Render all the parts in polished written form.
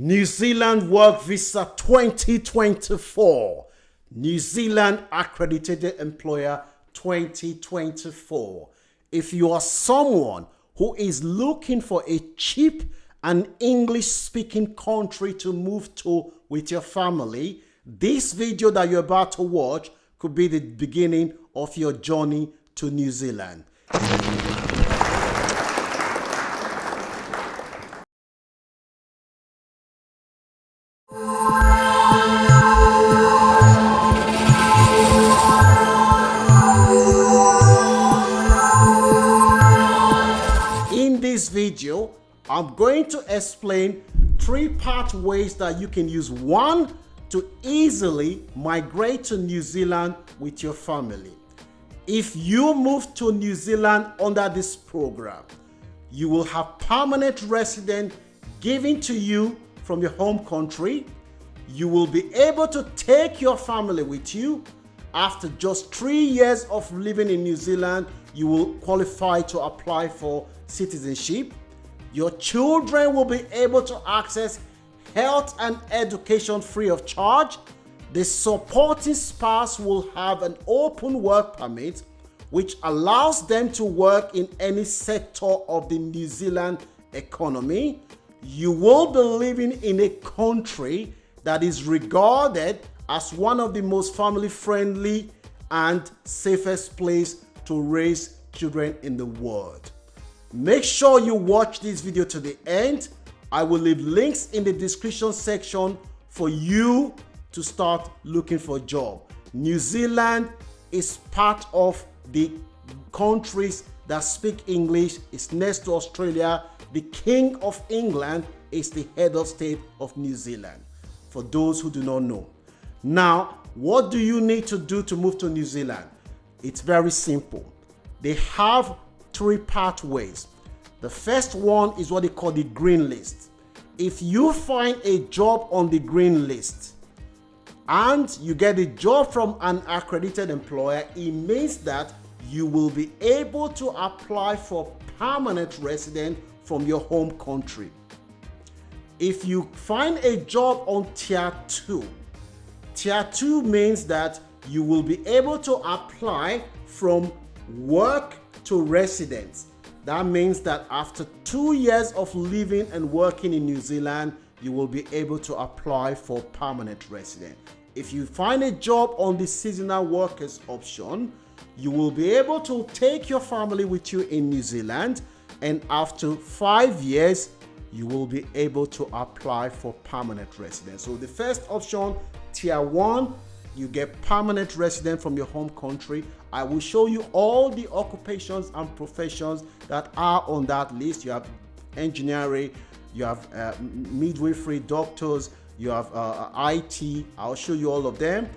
New Zealand Work Visa 2024. New Zealand Accredited Employer 2024. If you are someone who is looking for a cheap and English-speaking country to move to with your family, this video that you're about to watch could be the beginning of your journey to New Zealand. In this video, I'm going to explain three pathways that you can use. One, to easily migrate to New Zealand with your family. If you move to New Zealand under this program, you will have permanent residence given to you from your home country. You will be able to take your family with you. After just 3 years of living in New Zealand, you will qualify to apply for citizenship. Your children will be able to access health and education free of charge. The supporting spouse will have an open work permit, which allows them to work in any sector of the New Zealand economy. You will be living in a country that is regarded as one of the most family-friendly and safest place to raise children in the world. Make sure you watch this video to the end. I will leave links in the description section for you to start looking for a job. New Zealand is part of the countries that speak English. It's next to Australia. The King of England is the head of state of New Zealand, for those who do not know. Now, what do you need to do to move to New Zealand? It's very simple. They have three pathways. The first one is what they call the green list. If you find a job on the green list and you get a job from an accredited employer, it means that you will be able to apply for permanent residence from your home country. If you find a job on tier 2, tier 2 means that you will be able to apply from work to residence. That means that after 2 years of living and working in New Zealand, you will be able to apply for permanent residence. If you find a job on the seasonal workers option, you will be able to take your family with you in New Zealand, and after 5 years, you will be able to apply for permanent residence. So the first option, tier 1, you get permanent residence from your home country. I will show you all the occupations and professions that are on that list. You have engineering, you have midwifery, doctors, you have IT. I'll show you all of them.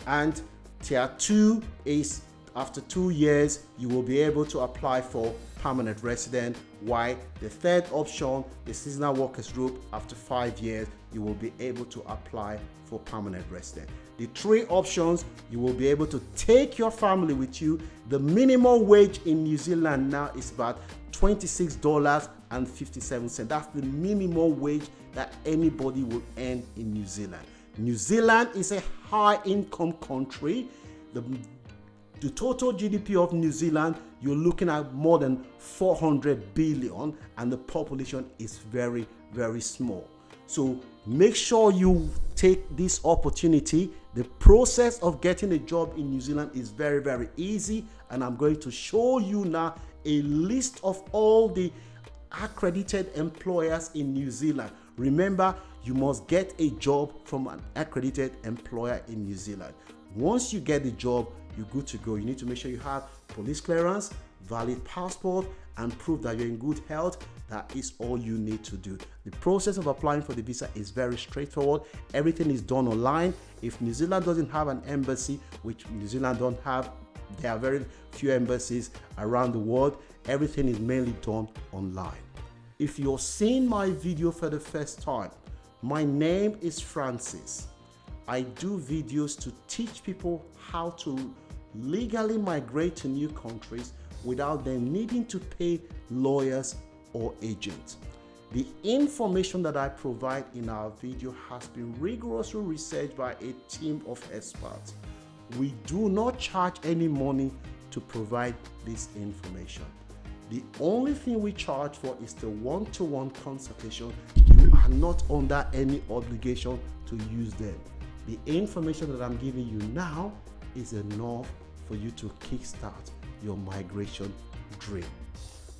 And tier 2 is after 2 years, you will be able to apply for permanent resident. While the third option, the seasonal workers group, after 5 years, you will be able to apply for permanent resident. The three options, you will be able to take your family with you. The minimum wage in New Zealand now is about $26.57. That's the minimum wage that anybody will earn in New Zealand. New Zealand is a high income country. The total GDP of New Zealand, you're looking at more than 400 billion, and the population is very, very small. So make sure you take this opportunity. The process of getting a job in New Zealand is very, very easy, and I'm going to show you now a list of all the accredited employers in New Zealand. Remember, you must get a job from an accredited employer in New Zealand. Once you get the job, you're good to go. You need to make sure you have police clearance, valid passport, and prove that you're in good health. That is all you need to do. The process of applying for the visa is very straightforward. Everything is done online. If New Zealand doesn't have an embassy, which New Zealand don't have, there are very few embassies around the world. Everything is mainly done online. If you're seeing my video for the first time, my name is Francis. I do videos to teach people how to legally migrate to new countries without them needing to pay lawyers or agents. The information that I provide in our video has been rigorously researched by a team of experts. We do not charge any money to provide this information. The only thing we charge for is the one-to-one consultation. You are not under any obligation to use them. The information that I'm giving you now is enough for you to kickstart your migration dream.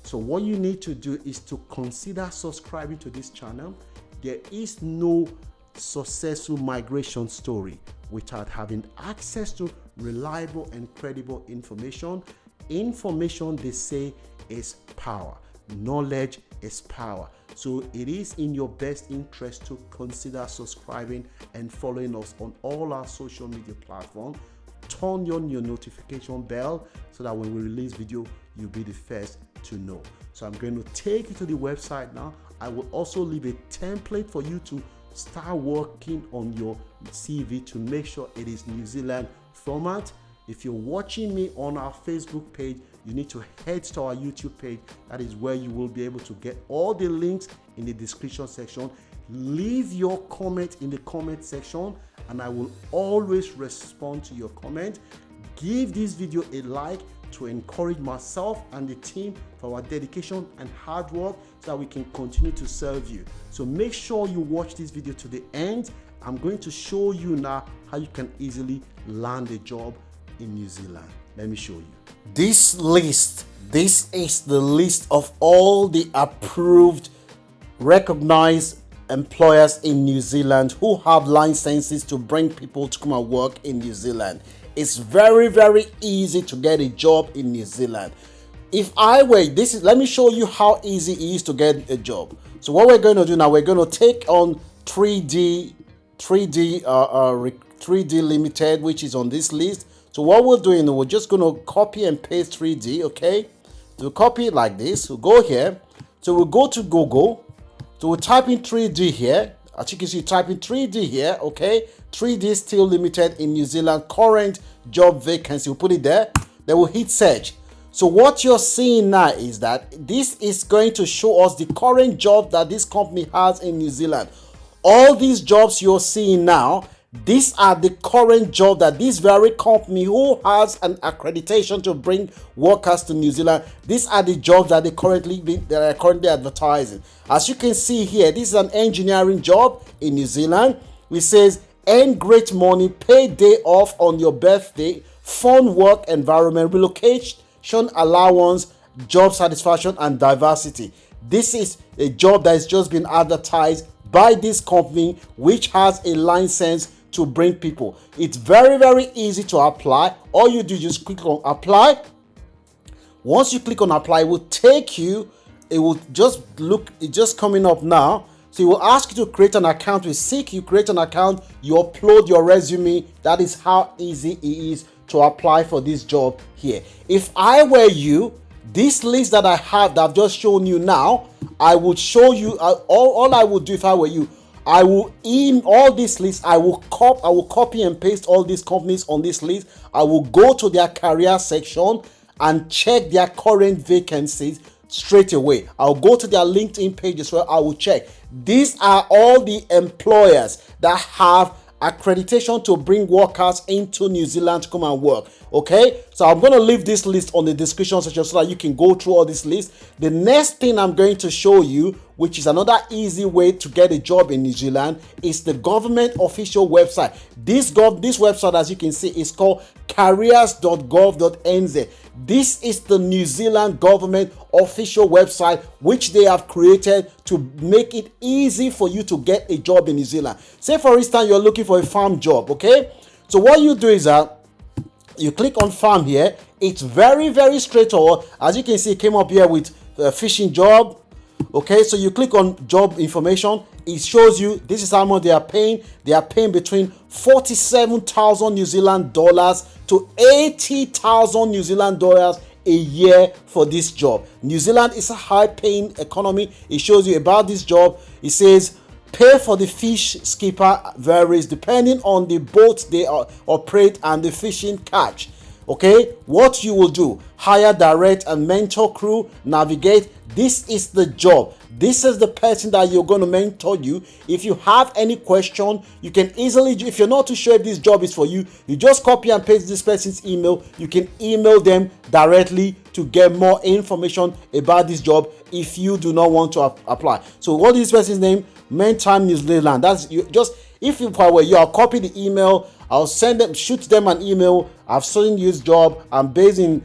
So what you need to do is to consider subscribing to this channel. There is no successful migration story without having access to reliable and credible information. Information, they say, is power. Knowledge is power. So it is in your best interest to consider subscribing and following us on all our social media platforms. Turn on your notification bell so that when we release video, you'll be the first to know. So I'm going to take you to the website now. I will also leave a template for you to start working on your CV to make sure it is New Zealand format. If you're watching me on our Facebook page, you need to head to our YouTube page. That is where you will be able to get all the links in the description section. Leave your comment in the comment section and I will always respond to your comment. Give this video a like to encourage myself and the team for our dedication and hard work so that we can continue to serve you. So make sure you watch this video to the end. I'm going to show you now how you can easily land a job in New Zealand. Let me show you. This is the list of all the approved, recognized employers in New Zealand who have licenses to bring people to come and work in New Zealand. It's very, very easy to get a job in New Zealand. If I were, let me show you how easy it is to get a job. So what we're going to do now, we're going to take on 3D Limited, which is on this list. So what we're doing, we're just going to copy and paste 3D, okay? So copy it like this. We'll go here. So we'll go to Google. So we'll type in 3D here. As you can see, type in 3D here, okay? 3D Steel Limited in New Zealand, current job vacancy. We'll put it there. Then we'll hit search. So what you're seeing now is that this is going to show us the current job that this company has in New Zealand. All these jobs you're seeing now, these are the current job that this very company who has an accreditation to bring workers to New Zealand, these are the jobs that they are currently advertising. As you can see here, this is an engineering job in New Zealand. It says earn great money, pay day off on your birthday, fun work environment, relocation allowance, job satisfaction and diversity. This is a job that has just been advertised by this company which has a license to bring people. It's very, very easy to apply. All you do is just click on apply. Once you click on apply, it will take you, it will just look, it's just coming up now. So it will ask you to create an account with Seek. You create an account, you upload your resume. That is how easy it is to apply for this job here. If I were you, this list that I have that I've just shown you now, I would show you all I would do if I were you. I will in all this list. I will copy and paste all these companies on this list. I will go to their career section and check their current vacancies straight away. I'll go to their LinkedIn page as well. I will check. These are all the employers that have accreditation to bring workers into New Zealand to come and work. Okay, so I'm going to leave this list on the description section so that you can go through all this list. The next thing I'm going to show you, which is another easy way to get a job in New Zealand, is the government official website. This website, as you can see, is called careers.gov.nz. This is the New Zealand government official website which they have created to make it easy for you to get a job in New Zealand. Say for instance you're looking for a farm job, okay? So what you do is that you click on farm here. It's very, very straightforward. As you can see, it came up here with a fishing job. Okay, so you click on job information. It shows you this is how much they are paying. They are paying between 47,000 New Zealand dollars to 80,000 New Zealand dollars a year for this job. New Zealand is a high-paying economy. It shows you about this job. It says pay for the fish skipper varies depending on the boat they operate and the fishing catch. Okay, what you will do: hire, direct and mentor crew, navigate This is the job. This is the person that you're going to mentor you. If you have any question, you can easily, if you're not too sure if this job is for you, you just copy and paste this person's email. You can email them directly to get more information about this job if you do not want to apply. So what is this person's name? Mentor New Zealand. That's you. Just if you are you, I'll copy the email. I'll shoot them an email. I've seen this job. I'm based in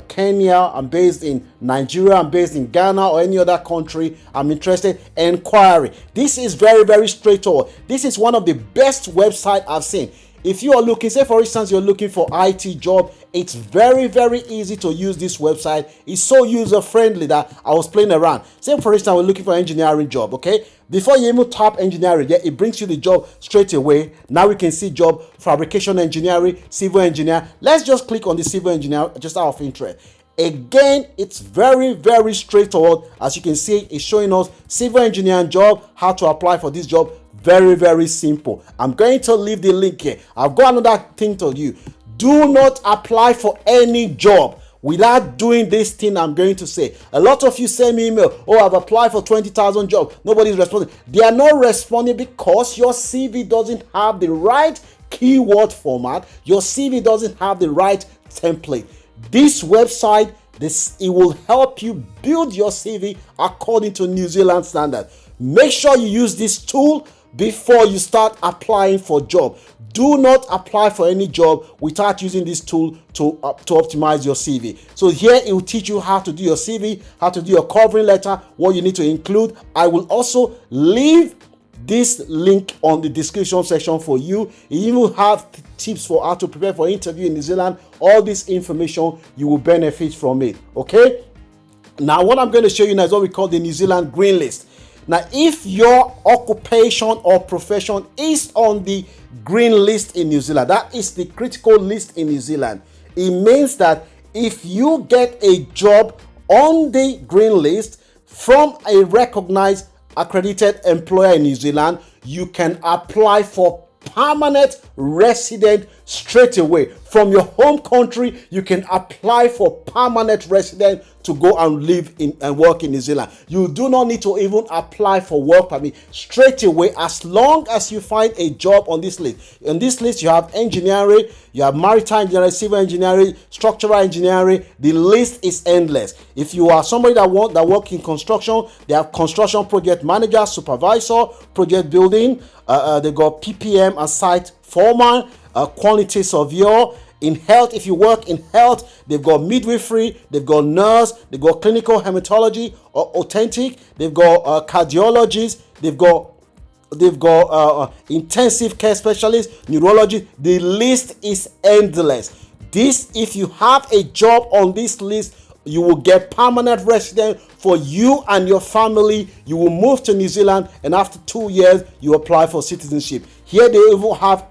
Kenya. I'm based in Nigeria. I'm based in Ghana or any other country. I'm interested. Inquiry. This is very, very straightforward. This is one of the best websites I've seen. If you are looking, say for instance, you're looking for IT job, it's very, very easy to use this website. It's so user friendly that I was playing around. Say for instance, we're looking for engineering job, okay? Before you even tap engineering, it brings you the job straight away. Now we can see job fabrication engineering, civil engineer. Let's just click on the civil engineer just out of interest. Again, it's very, very straightforward. As you can see, it's showing us civil engineering job, how to apply for this job. Very, very simple. I'm going to leave the link here. I've got another thing to you. Do not apply for any job without doing this thing I'm going to say. A lot of you send me email, oh, I've applied for 20,000 jobs. Nobody's responding. They are not responding because your CV doesn't have the right keyword format. Your CV doesn't have the right template. This website, it will help you build your CV according to New Zealand standard. Make sure you use this tool before you start applying for job. Do not apply for any job without using this tool to optimize your CV. So here it will teach you how to do your CV, how to do your covering letter, what you need to include. I will also leave this link on the description section for you. It even have tips for how to prepare for interview in New Zealand. All this information, you will benefit from it. Okay. Now what I'm going to show you now is what we call the New Zealand Green List. Now, if your occupation or profession is on the green list in New Zealand, that is the critical list in New Zealand, it means that if you get a job on the green list from a recognized accredited employer in New Zealand, you can apply for permanent resident straight away. From your home country, you can apply for permanent resident to go and live in and work in New Zealand. You do not need to even apply for work permit. Straight away, as long as you find a job on this list. On this list, you have engineering, you have maritime engineering, civil engineering, structural engineering. The list is endless. If you are somebody that work in construction, they have construction project manager, supervisor, project building. They got PPM and site foreman, quality surveyor. In health, if you work in health, they've got midwifery, they've got nurse, they've got clinical hematology or authentic, they've got cardiologists, they've got intensive care specialists, neurology. The list is endless. This, if you have a job on this list, you will get permanent resident for you and your family. You will move to New Zealand, and after 2 years, you apply for citizenship. Here they even have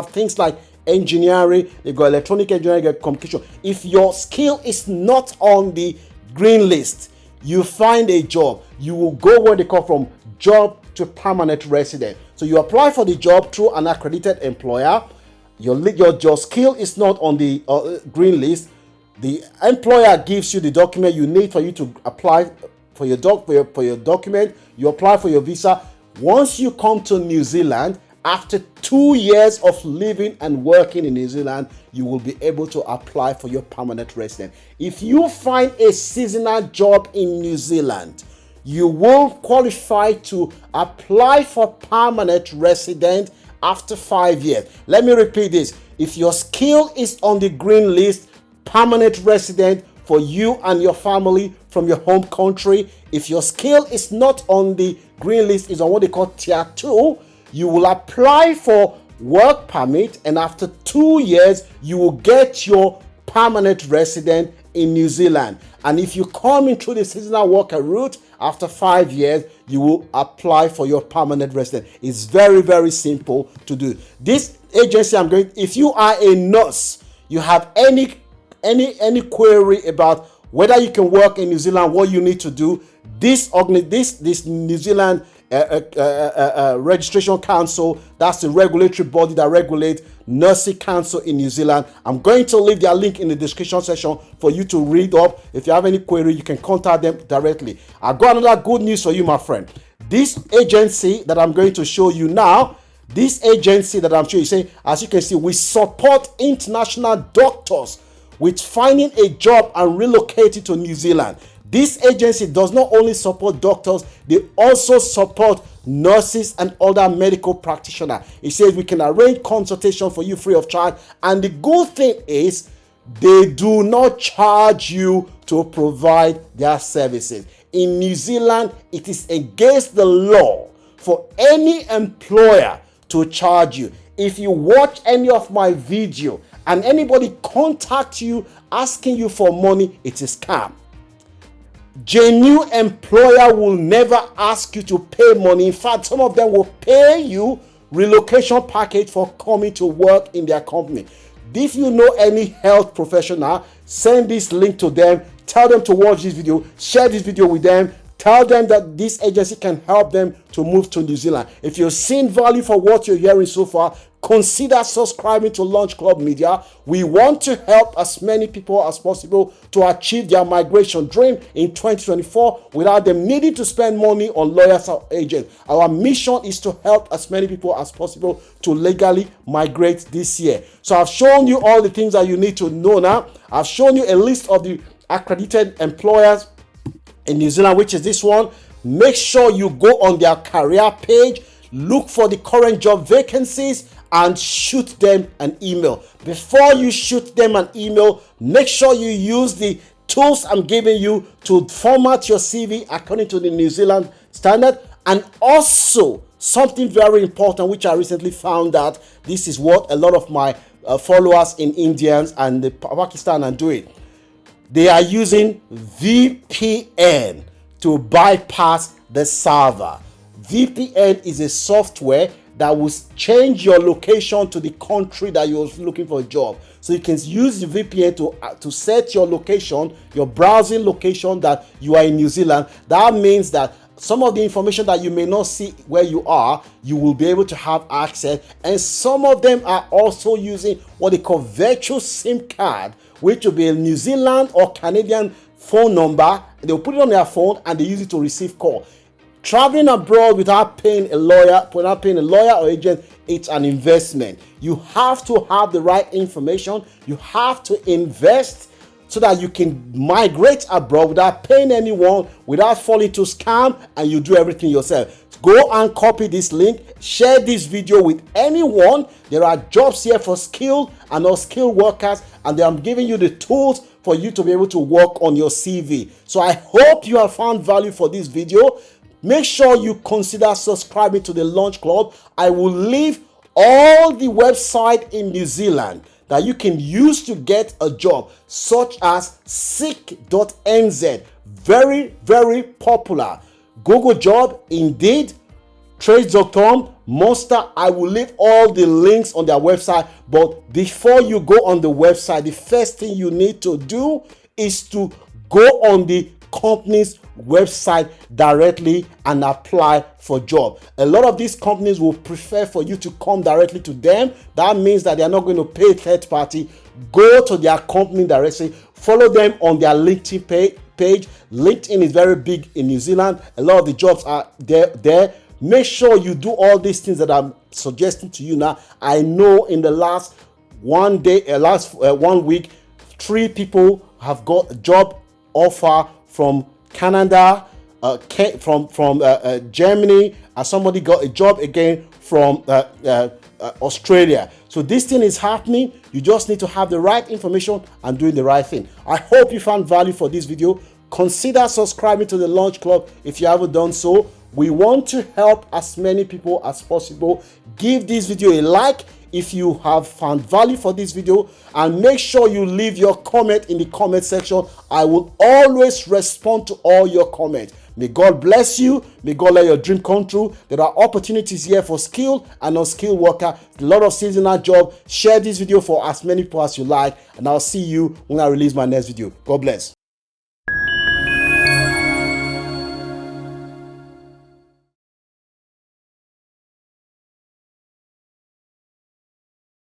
things like engineering, they've got electronic engineering, they've got communication. If your skill is not on the green list, you find a job, you will go where they come from, job to permanent resident. So you apply for the job through an accredited employer. Your skill is not on the green list. The employer gives you the document you need for you to apply for your document. You apply for your visa. Once you come to New Zealand, after 2 years of living and working in New Zealand, you will be able to apply for your permanent resident. If you find a seasonal job in New Zealand, you will qualify to apply for permanent resident after 5 years. Let me repeat this. If your skill is on the green list, permanent resident for you and your family from your home country. If your skill is not on the green list, is on what they call tier 2, you will apply for work permit, and after 2 years, you will get your permanent resident in New Zealand. And if you come in through the seasonal worker route, after 5 years, you will apply for your permanent resident. It's very, very simple to do. This agency if you are a nurse, you have any query about whether you can work in New Zealand, what you need to do, this New Zealand Registration Council. That's the regulatory body that regulates Nursing Council in New Zealand. I'm going to leave their link in the description section for you to read up. If you have any query, you can contact them directly. I've got another good news for you, my friend. This agency that I'm going to show you now, this agency that I'm showing you, say, as you can see, we support international doctors with finding a job and relocating to New Zealand. This agency does not only support doctors, they also support nurses and other medical practitioners. It says we can arrange consultation for you free of charge. And the good thing is they do not charge you to provide their services. In New Zealand, it is against the law for any employer to charge you. If you watch any of my video and anybody contact you asking you for money, it is scam. Genuine employer will never ask you to pay money. In fact, some of them will pay you relocation package for coming to work in their company. If you know any health professional, send this link to them. Tell them to watch this video. Share this video with them. Tell them that this agency can help them to move to New Zealand. If you've seen value for what you're hearing so far, consider subscribing to Launch Club Media. We want to help as many people as possible to achieve their migration dream in 2024 without them needing to spend money on lawyers or agents. Our mission is to help as many people as possible to legally migrate this year. So I've shown you all the things that you need to know now. I've shown you a list of the accredited employers in New Zealand, which is this one. Make sure you go on their career page, look for the current job vacancies, and shoot them an email. Before you shoot them an email, make sure you use the tools I'm giving you to format your CV according to the New Zealand standard. And also something very important, which I recently found out, this is what a lot of my followers in Indians and the Pakistan are doing. They are using VPN to bypass the server. VPN is a software that will change your location to the country that you're looking for a job. So you can use the VPN to set your location, your browsing location, that you are in New Zealand. That means that some of the information that you may not see where you are, you will be able to have access. And some of them are also using what they call virtual SIM card, which will be a New Zealand or Canadian phone number. They'll put it on their phone and they use it to receive call. Traveling abroad without paying a lawyer or agent, it's an investment. You have to have the right information. You have to invest so that you can migrate abroad without paying anyone, without falling to scam, and you do everything yourself. Go and copy this link. Share this video with anyone. There are jobs here for skilled and unskilled workers, and I'm giving you the tools for you to be able to work on your CV. So I hope you have found value for this video. Make sure you consider subscribing to the Launch Club. I will leave all the website in New Zealand that you can use to get a job, such as seek.nz, very, very popular. Google Job, Indeed, Trades.com, Monster. I will leave all the links on their website. But before you go on the website, the first thing you need to do is to go on the company's website directly and apply for job. A lot of these companies will prefer for you to come directly to them. That means that they are not going to pay third party. Go to their company directly. Follow them on their LinkedIn page. LinkedIn is very big in New Zealand. A lot of the jobs are there. Make sure you do all these things that I'm suggesting to you now. I know in the last 1 week, 3 people have got a job offer from Canada, from Germany, and somebody got a job again from Australia. So this thing is happening. You just need to have the right information and doing the right thing. I hope you found value for this video. Consider subscribing to the Launch Club if you haven't done so. We want to help as many people as possible. Give this video a like if you have found value for this video, and make sure you leave your comment in the comment section. I will always respond to all your comments. May God bless you. May God let your dream come true. There are opportunities here for skilled and unskilled worker. A lot of seasonal job. Share this video for as many people as you like, and I'll see you when I release my next video. God bless.